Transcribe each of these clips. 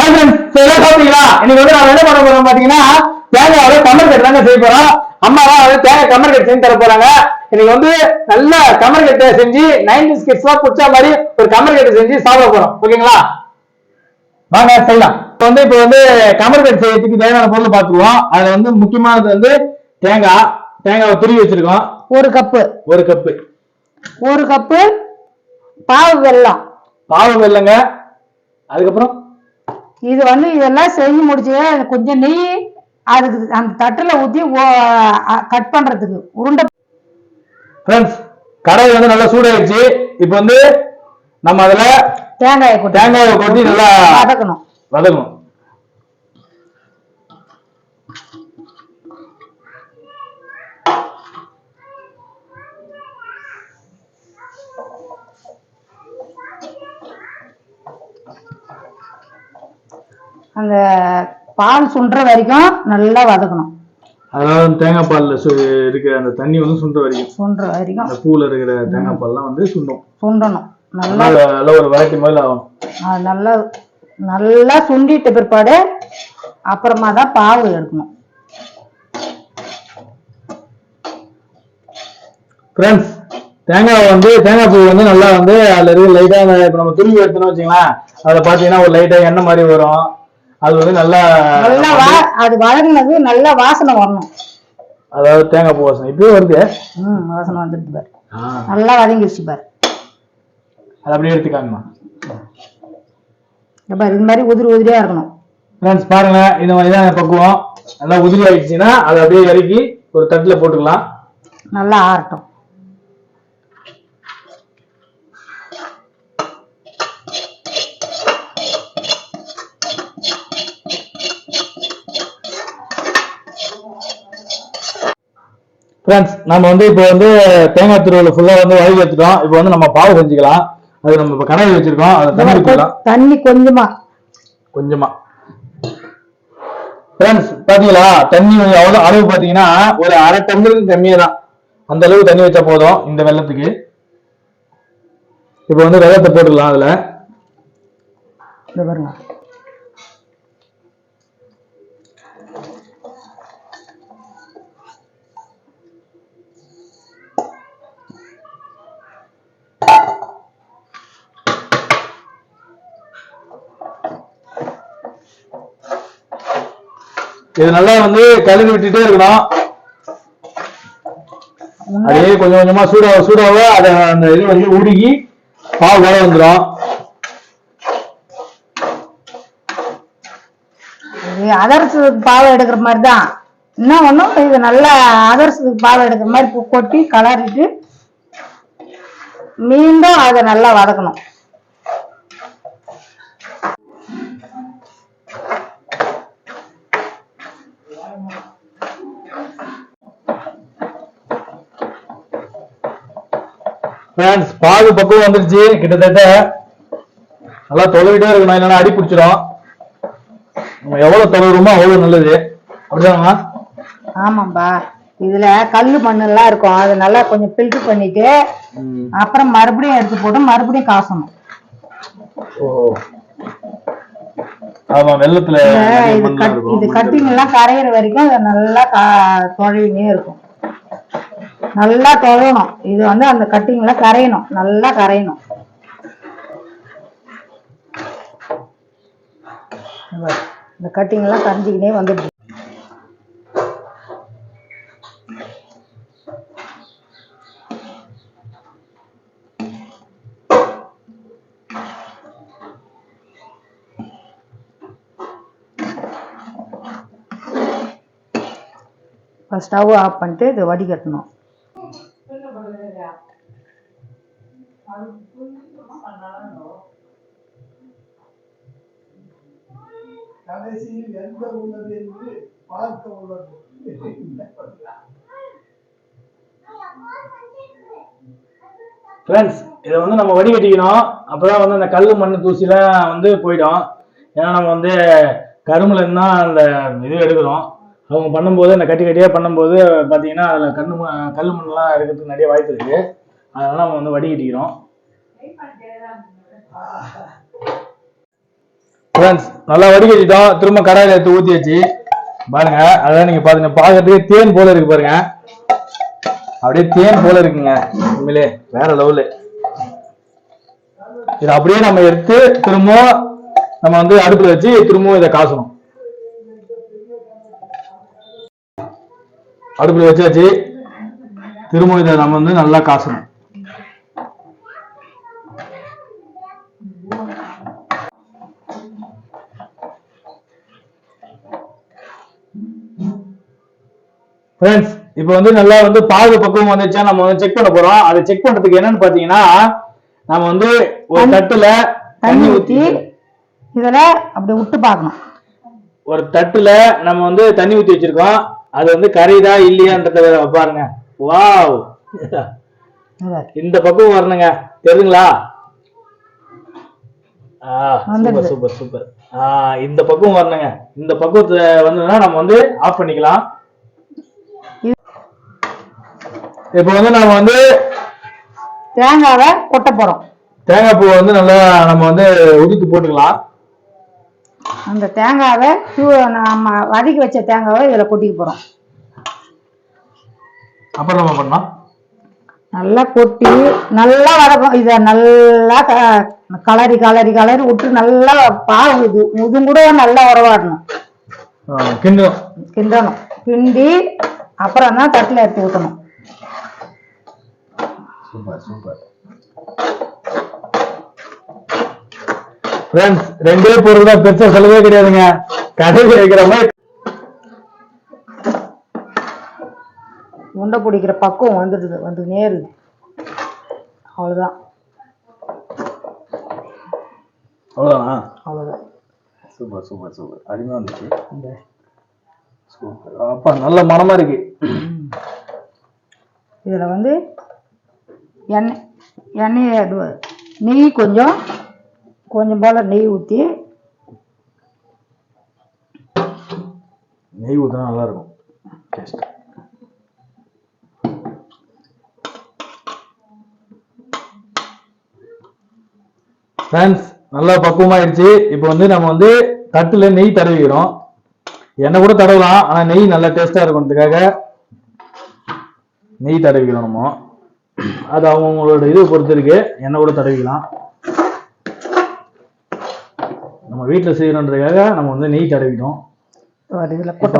இன்னைக்கு வந்து நம்ம என்ன பண்ண போறோம் பாத்தீங்கன்னா தேங்காயோட கமர் கட்டு தாங்க செய்ய போறோம். அம்மா தான் வந்து தேங்காய் கமர் கட்டு செஞ்சு தர போறாங்க. இன்னைக்கு வந்து நல்ல கமர் கட்டை செஞ்சு 90s கிட்ஸ் பிடிச்ச மாதிரி ஒரு கமர் கட்டு செஞ்சு சாப்பிட போறோம். ஓகேங்களா, வாங்க செய்யலாம். இப்ப வந்து கமர் கட்டு செய்யறதுக்கு தேவையான பொருள் பாத்துருவோம். அதுல வந்து முக்கியமானது வந்து தேங்காவை துருவி வச்சிருக்கோம். ஒரு கப்பு பாவு வெல்லங்க. அதுக்கப்புறம் இது வந்து இதெல்லாம் செஞ்சு முடிச்சு கொஞ்சம் நெய் அதுக்கு அந்த தட்டுல ஊத்தி கட் பண்றதுக்கு உருண்டை. ஃப்ரெண்ட்ஸ், கடாய் வந்து நல்லா சூடாயிடுச்சு. இப்ப வந்து நம்ம அதுல தேங்காயை கொட்டி நல்லா வதக்கணும். அந்த பால் சுண்டுற வரைக்கும் நல்லா வதக்கணும். அதாவது தேங்காய் பால்ல இருக்கிற அந்த தண்ணி வந்து சுண்டுற வரைக்கும் அந்த பூல இருக்கிற தேங்காய் பால்லாம் வந்து சுண்டணும். நல்லா ஒரு வதக்கி மாதிரி ஆகும். நல்லா சுண்டிட்ட பிற்பாடு அப்புறமா தான் பாவு எடுக்கணும். ஃப்ரெண்ட்ஸ், தேங்காய் பூ வந்து நல்லா வந்து அதுல இருக்கு லைட்டா இப்ப நம்ம துருவி எடுத்தோம்னு வச்சுக்கலாம், அதுல பாத்தீங்கன்னா ஒரு லைட்டா எண்ணெய் மாதிரி வரும். அது வந்து நல்லா அது வதங்கினது நல்லா வாசனை வரணும். அதாவது தேங்காய் பூ வாசனை இப்பவே வருது. வாசனை வந்துட்டு பாரு, நல்லா வதங்கிடுச்சு பாரு. அது அப்படியே எடுத்துக்காங்கம்மா. பாரு, இது மாதிரி உதிரியா இருக்கணும். ஃப்ரெண்ட்ஸ் பாருங்க, இந்த மாதிரி தான் பக்குவம். நல்லா உதிரி ஆயிடுச்சுன்னா அதை அப்படியே இறக்கி ஒரு தட்டுல போட்டுக்கலாம். நல்லா ஆறட்டும். ஃப்ரெண்ட்ஸ், நம்ம வந்து இப்போ வந்து தேங்காய் துருவல் ஃபுல்லா வந்து வதக்கி வச்சுட்டோம். இப்போ வந்து நம்ம பாவு செஞ்சுக்கலாம். அது நம்ம இப்போ கடாய் வச்சிருக்கோம். அதை தண்ணி கொஞ்சமா. ஃப்ரெண்ட்ஸ் பாத்தீங்களா, தண்ணி எவ்வளவு அளவு பாத்தீங்கன்னா ஒரு அரை டம்ளருக்கு கம்மியா தான். அந்த அளவு தண்ணி வச்சா போதும் இந்த வெள்ளத்துக்கு. இப்போ வந்து வெள்ளத்தை போட்டுக்கலாம். அதுல பாருங்க, இது நல்லா வந்து கலந்து விட்டுட்டே இருக்கணும். அதே கொஞ்சம் கொஞ்சமா சூடாக அதை அந்த இது வந்து உருகி பாவு வர வந்துடும். அதரசத்துக்கு பாவை எடுக்கிற மாதிரி தான். இன்னும் ஒன்றும் இது நல்லா அதரசத்துக்கு பாவை எடுக்கிற மாதிரி கொட்டி கலரிட்டு மீண்டும் அதை நல்லா வதக்கணும். ஃப்ரெண்ட்ஸ், பாகு பக்குவம் வந்துருச்சு. கிட்டத்தட்ட நல்லா தொலைவிட்டே இருக்கணும், இல்லைன்னா அடி பிடிச்சிடும். நம்ம எவ்வளவு தொலைவுமோ அவ்வளவு நல்லது. அப்படிதானா? ஆமாம்பா. இதுல கல்லு மண்ணு எல்லாம் இருக்கும். அது நல்லா கொஞ்சம் ஃபில்டர் பண்ணிட்டு அப்புறம் மறுபடியும் எடுத்து போட்டு மறுபடியும் காசணும். ஆமா, வெள்ளத்துல இது கட்டிங் எல்லாம் கரையிற வரைக்கும் நல்லா தொலைவினே இருக்கும். நல்லா தொழணும். இது வந்து அந்த கட்டிங்ல கரையணும், நல்லா கரையணும். இந்த கட்டிங் எல்லாம் கரைஞ்சிக்கினே வந்துடுது. ஸ்டவ் ஆஃப் பண்ணிட்டு இதை வடிகட்டணும். கடைசியில் எந்த உள்ளது என்று பார்க்க உள்ளது. ஃப்ரெண்ட்ஸ், இதை வந்து நம்ம வடிகட்டிக்கணும். அப்பதான் வந்து அந்த கல் மண் தூசிலாம் வந்து போயிடும். ஏன்னா நம்ம வந்து கரும்புல இருந்தா அந்த இது எடுக்கிறோம். அவங்க பண்ணும்போது அந்த கட்டியாக பண்ணும்போது பார்த்தீங்கன்னா அதில் கல் மண்ணெலாம் இருக்கிறதுக்கு நிறைய வாய்ப்பு இருக்குது. அதனால நம்ம வந்து வடிகட்டிக்கிறோம். ஃப்ரெண்ட்ஸ் நல்லா வடிகட்டிட்டோம். திரும்ப கடாயில எடுத்து ஊத்தியாச்சு பாருங்க. அதான் நீங்க பாருங்க, பாக்கிறதுக்கு தேன் போல இருக்கு பாருங்க. அப்படியே தேன் போல இருக்குங்க, உண்மையிலே வேற லெவலு. இதை அப்படியே நம்ம எடுத்து திரும்ப நம்ம வந்து அடுப்புல வச்சு திரும்பவும் இதை காசணும். அடுப்புல வச்சாச்சு, திரும்ப இதை நம்ம வந்து நல்லா காசணும். ஃப்ரெண்ட்ஸ் இப்போ வந்து நல்லா வந்து பாகு பக்குவம் வந்துச்சா நம்ம வந்து செக் பண்ண போறோம். அதை செக் பண்றதுக்கு என்னன்னு பாத்தீங்கன்னா, நம்ம வந்து ஒரு தட்டுல தண்ணி ஊத்தி இதுல அப்படி விட்டு பார்க்கணும். ஒரு தட்டுல நம்ம வந்து தண்ணி ஊத்தி வச்சிருக்கோம். அது வந்து கரைதா இல்லையான்றத பாருங்க. வாவ், இந்த பக்கம் வரணுங்க, தெரியுங்களா? Super super super. இந்த பக்கம் வரணுங்க. இந்த பக்கத்துல வந்ததுன்னா நம்ம வந்து ஆஃப் பண்ணிக்கலாம். இப்ப வந்து நம்ம வந்து தேங்காவை கொட்ட போறோம். தேங்காய் பூ வந்து நல்லா நம்ம வந்து உதுத்து போட்டுக்கலாம். அந்த தேங்காவை நம்ம வதக்கி வச்ச தேங்காவை இதுல கொட்டிக்க போறோம். அப்புறம் நம்ம பண்ணலாம், நல்லா கொட்டி நல்லா வதக்கும். இத நல்லா கலரி கலரி கலரி விட்டு நல்லா பாகு இதுவும் கூட நல்லா உறவாடணும், கிண்டணும். கிண்டி அப்புறம் தான் தட்டுல எடுத்து ஊற்றணும். Super super. ஃப்ரெண்ட்ஸ் ரெண்டே பொருள் தான், பெருசா செலவே கிடையாதுங்க. கடையில் வைக்கிற மாதிரி உண்டை பிடிக்கிற பக்குவம் வந்துடுது, வந்து நேரு. அவ்வளவுதான், அவ்வளவுதானா? அவ்வளவுதான். சூப்பர் சூப்பர் சூப்பர், அருமையா இருந்துச்சு. சூப்பர், அப்பா நல்ல மனமா இருக்கு. இதுல வந்து எண்ணெய் நெய் கொஞ்சம் போல நெய் ஊற்றி, நெய் ஊற்றினா நல்லா இருக்கும் டேஸ்ட். ஃப்ரெண்ட்ஸ் நல்லா பக்குவமாயிடுச்சு. இப்போ வந்து நம்ம வந்து தட்டுல நெய் தடவிக்கிறோம். எண்ணெய் கூட தடவலாம், ஆனா நெய் நல்லா டேஸ்டா இருக்கும்ன்றதுக்காக நெய் தடவிக்கிறோம். நம்ம அது அவங்களோட இது பொறுத்து இருக்கு, எண்ணெய் கூட தடவிக்கலாம். நம்ம வீட்டுல செய்யறோன்றதுக்காக நம்ம வந்து நெய் தடவிட்டோம்.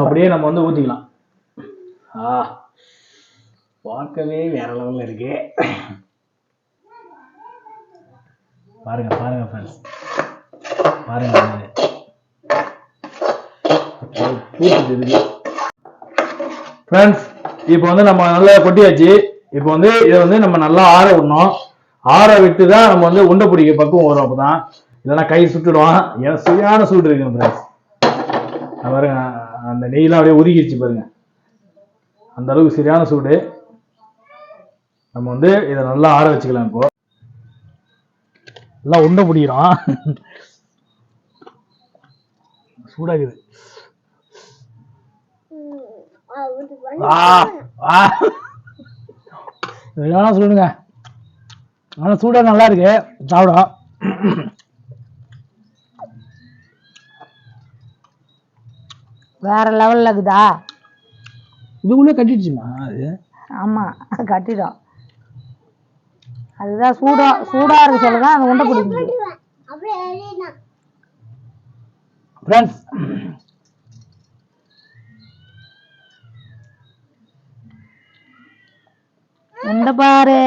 அப்படியே நம்ம வந்து ஊத்திக்கலாம். பார்க்கவே வேற லெவல்ல இருக்கு. பாருங்க பாருங்க ஃப்ரெண்ட்ஸ், பாருங்க ஃப்ரெண்ட்ஸ். இப்போ வந்து நம்ம நல்லா கொட்டியாச்சு. இப்போ வந்து இதை வந்து நம்ம நல்லா ஆற விடணும். ஆற விட்டு தான் நம்ம வந்து உண்டை பிடிக்க பக்குவம் வரும். அப்பதான், இல்லைன்னா கை சுட்டுடுவான். ஏன்னா சரியான சூடு இருக்குங்க ஃப்ரெண்ட்ஸ். பாருங்க, அந்த நெய்லாம் அப்படியே உருகிடுச்சு பாருங்க, அந்த அளவுக்கு சரியான சூடு. நம்ம வந்து இதை நல்லா ஆற வச்சுக்கலாம். இப்போ எல்லாம் உண்டை பிடிக்கிறோம், சூடாகுது. சொல்லுங்க, ஆனா சூடா நல்லா இருக்கு சாப்பிட. வேற லெவல்ல இருக்குதா? இதுக்குள்ளே கட்டிடுச்சுமா அது? ஆமா, கட்டிடும். அதுதான் சூடா இருக்கு சொல்லுதான் அந்த உண்டை பிடிக்குது. ஃப்ரெண்ட்ஸ் உண்டை பாரு,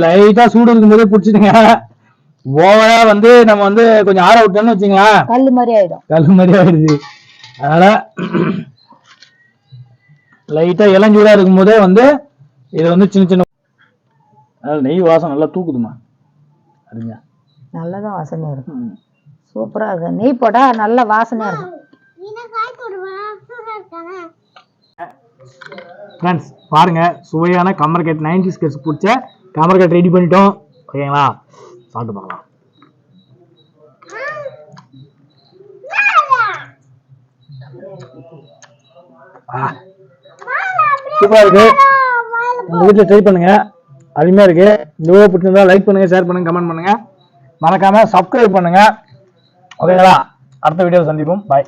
லைட்டா சூடு இருக்கும் போதே பிடிச்சிடுங்க. ஓவரா வந்து நம்ம வந்து கொஞ்சம் ஆற விட்டோம்னு வச்சுங்களா, கல்லு மாதிரி ஆயிடும். கல்லு மாதிரி ஆயிடுது. அதனால லைட்டா இளஞ்சூடா இருக்கும் போதே வந்து இதை வந்து சின்ன சின்ன, நெய் வாசம் நல்லா தூக்குதுமா. சரிங்க, நல்லதான் வாசனையா இருக்கும். சூப்பரா இருக்கு. நெய் போட்டா நல்ல வாசனையா இருக்கும். ஃப்ரெண்ட்ஸ் பாருங்க, சுவையான கமர்கட் 90s கிட்ஸ் பிடிச்ச கமர்கட் ரெடி பண்ணிட்டோம். ஓகேங்களா, சாப்பிட்டு பார்க்கலாம். சூப்பரா இருக்கு. உங்க வீட்டுல ட்ரை பண்ணுங்க, அருமையா இருக்கு. இந்த வீடியோ பிடிச்சிருந்தா லைக் பண்ணுங்க, ஷேர் பண்ணுங்க, கமெண்ட் பண்ணுங்க, மறக்காம சப்ஸ்கிரைப் பண்ணுங்க. ஓகேங்களா? அடுத்த வீடியோ சந்திப்போம். பாய்.